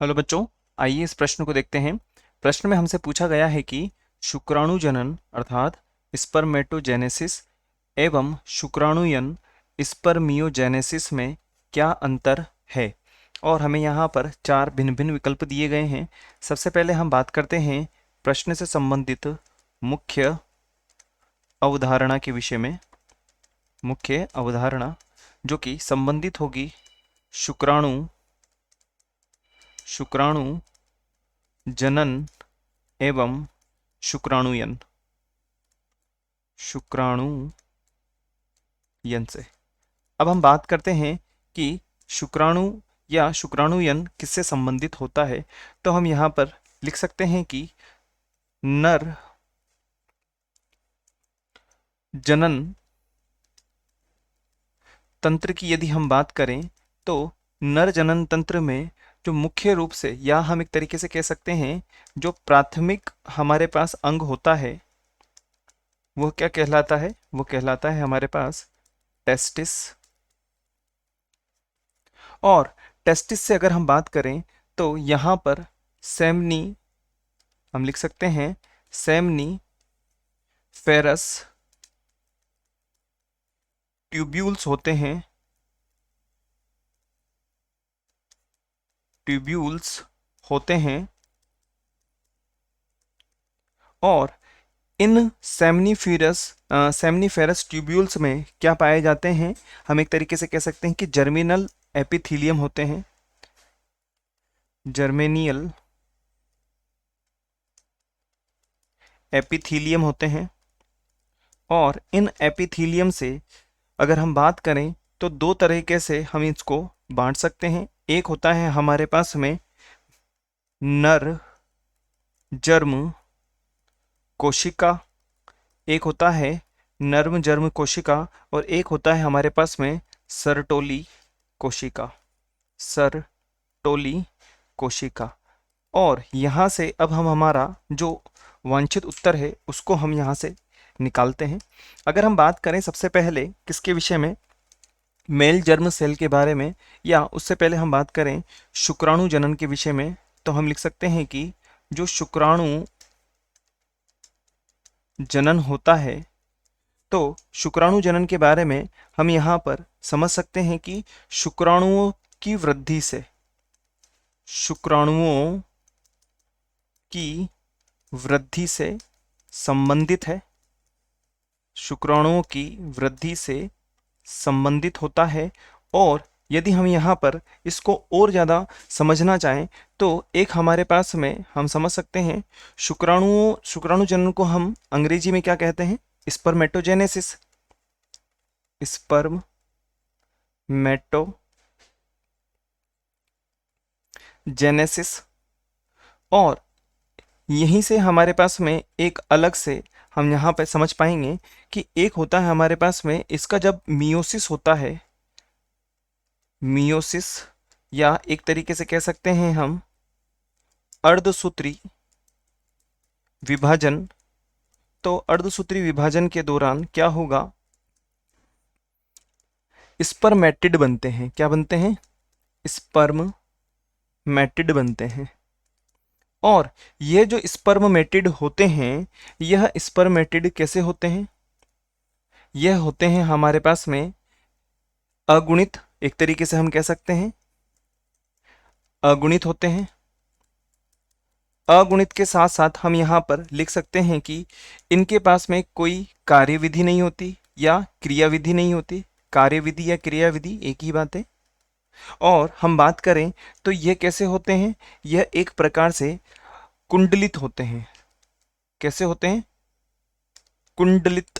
Hello बच्चों, आइए इस प्रश्न को देखते हैं। प्रश्न में हमसे पूछा गया है कि शुक्राणु जनन अर्थात स्पर्मेटोजेनेसिस एवं शुक्राणुयन स्पर्मियोजेनेसिस में क्या अंतर है। और हमें यहाँ पर चार भिन्न भिन्न विकल्प दिए गए हैं। सबसे पहले हम बात करते हैं प्रश्न से संबंधित मुख्य अवधारणा के विषय में। मुख्य अवधारणा जो कि संबंधित होगी शुक्राणु शुक्राणु जनन एवं शुक्राणुयन से। अब हम बात करते हैं कि शुक्राणु या शुक्राणुयन किससे संबंधित होता है। तो हम यहाँ पर लिख सकते हैं कि नर जनन तंत्र की यदि हम बात करें तो नर जनन तंत्र में जो मुख्य रूप से, या हम एक तरीके से कह सकते हैं जो प्राथमिक हमारे पास अंग होता है वो क्या कहलाता है, वो कहलाता है हमारे पास टेस्टिस। और टेस्टिस से अगर हम बात करें तो यहाँ पर सेमनी, हम लिख सकते हैं सेमनी फेरस ट्यूब्यूल्स होते हैं, ट्यूब्यूल्स होते हैं। और इन सेमनीफेरस ट्यूब्यूल्स में क्या पाए जाते हैं, हम एक तरीके से कह सकते हैं कि जर्मिनल एपिथीलियम होते हैं, जर्मेनियल एपिथीलियम होते हैं। और इन एपिथीलियम से अगर हम बात करें तो दो तरीके से हम इसको बांट सकते हैं। एक होता है हमारे पास में नर जर्म कोशिका, एक होता है नर्म जर्म कोशिका, और एक होता है हमारे पास में सरटोली कोशिका, सरटोली कोशिका। और यहाँ से अब हम हमारा जो वांछित उत्तर है उसको हम यहाँ से निकालते हैं। अगर हम बात करें सबसे पहले किसके विषय में, मेल जर्म सेल के बारे में, या उससे पहले हम बात करें शुक्राणु जनन के विषय में, तो हम लिख सकते हैं कि जो शुक्राणु जनन होता है, तो शुक्राणु जनन के बारे में हम यहाँ पर समझ सकते हैं कि शुक्राणुओं की वृद्धि से, शुक्राणुओं की वृद्धि से संबंधित है, शुक्राणुओं की वृद्धि से संबंधित होता है। और यदि हम यहाँ पर इसको और ज़्यादा समझना चाहें तो एक हमारे पास में हम समझ सकते हैं शुक्राणु जनन को हम अंग्रेजी में क्या कहते हैं, स्पर्मेटोजेनेसिस, स्पर्मेटोजेनेसिस। और यहीं से हमारे पास में एक अलग से हम यहाँ पे समझ पाएंगे कि एक होता है हमारे पास में इसका जब मियोसिस होता है, मियोसिस, या एक तरीके से कह सकते हैं हम अर्धसूत्री विभाजन। तो अर्धसूत्री विभाजन के दौरान क्या होगा, स्पर्मेटिड बनते हैं। क्या बनते हैं, स्पर्मेटिड बनते हैं। और ये जो स्पर्मेटिड होते हैं, यह स्पर्मेटिड कैसे होते हैं, यह होते हैं हमारे पास में अगुणित, एक तरीके से हम कह सकते हैं अगुणित होते हैं। अगुणित के साथ साथ हम यहाँ पर लिख सकते हैं कि इनके पास में कोई कार्यविधि नहीं होती या क्रियाविधि नहीं होती। कार्यविधि या क्रियाविधि एक ही बात है। और हम बात करें तो यह कैसे होते हैं, यह एक प्रकार से कुंडलित होते हैं। कैसे होते हैं, कुंडलित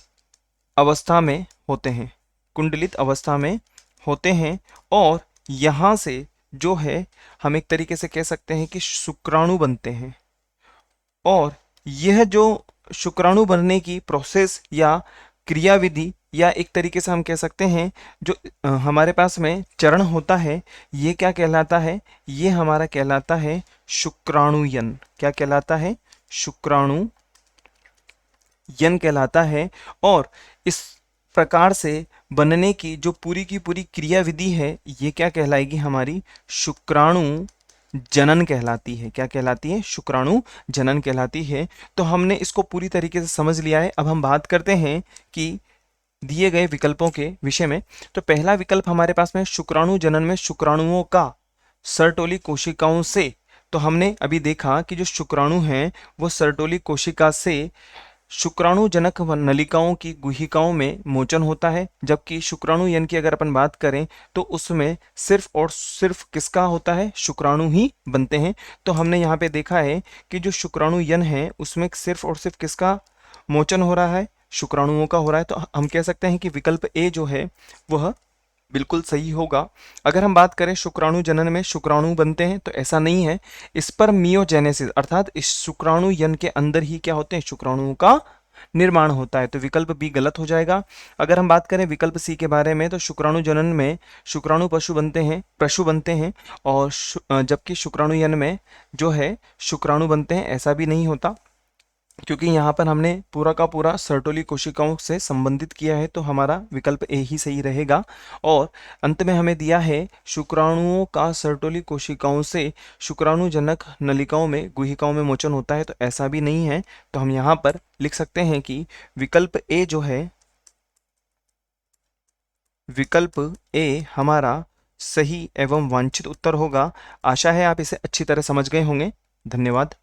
अवस्था में होते हैं, कुंडलित अवस्था में होते हैं। और यहाँ से जो है हम एक तरीके से कह सकते हैं कि शुक्राणु बनते हैं। और यह जो शुक्राणु बनने की प्रोसेस या क्रियाविधि, या एक तरीके से हम कह सकते हैं जो हमारे पास में चरण होता है, ये क्या कहलाता है, ये हमारा कहलाता है शुक्राणुयन। क्या कहलाता है, शुक्राणुयन कहलाता है। और इस प्रकार से बनने की जो पूरी की पूरी क्रियाविधि है, ये क्या कहलाएगी, हमारी शुक्राणु जनन कहलाती है। क्या कहलाती है? शुक्राणु जनन कहलाती है। तो हमने इसको पूरी तरीके से समझ लिया है। अब हम बात करते हैं कि दिए गए विकल्पों के विषय में। तो पहला विकल्प हमारे पास में शुक्राणु जनन में शुक्राणुओं का सर्टोली कोशिकाओं से। तो हमने अभी देखा कि जो शुक्राणु हैं वो सर्टोली कोशिका से शुक्राणु जनक नलिकाओं की गुहिकाओं में मोचन होता है, जबकि शुक्राणुयन की अगर अपन बात करें तो उसमें सिर्फ और सिर्फ किसका होता है? शुक्राणु ही बनते हैं। तो हमने यहाँ पे देखा है कि जो शुक्राणुयन है उसमें सिर्फ और सिर्फ किसका मोचन हो रहा है? शुक्राणुओं का हो रहा है। तो हम कह सकते हैं कि विकल्प ए जो है वह बिल्कुल सही होगा। अगर हम बात करें शुक्राणु जनन में शुक्राणु बनते हैं, तो ऐसा नहीं है। स्पर्मियोजेनेसिस अर्थात इस शुक्राणुयन के अंदर ही क्या होते हैं? शुक्राणुओं का निर्माण होता है। तो विकल्प बी गलत हो जाएगा। अगर हम बात करें विकल्प सी के बारे में, तो शुक्राणु जनन में शुक्राणु पशु बनते हैं और जबकि शुक्राणुयन में जो है शुक्राणु बनते हैं, ऐसा भी नहीं होता, क्योंकि यहाँ पर हमने पूरा का पूरा सर्टोली कोशिकाओं से संबंधित किया है। तो हमारा विकल्प ए ही सही रहेगा। और अंत में हमें दिया है शुक्राणुओं का सर्टोली कोशिकाओं से शुक्राणुजनक नलिकाओं में गुहिकाओं में मोचन होता है, तो ऐसा भी नहीं है। तो हम यहाँ पर लिख सकते हैं कि विकल्प ए जो है, विकल्प ए हमारा सही एवं वांछित उत्तर होगा। आशा है आप इसे अच्छी तरह समझ गए होंगे। धन्यवाद।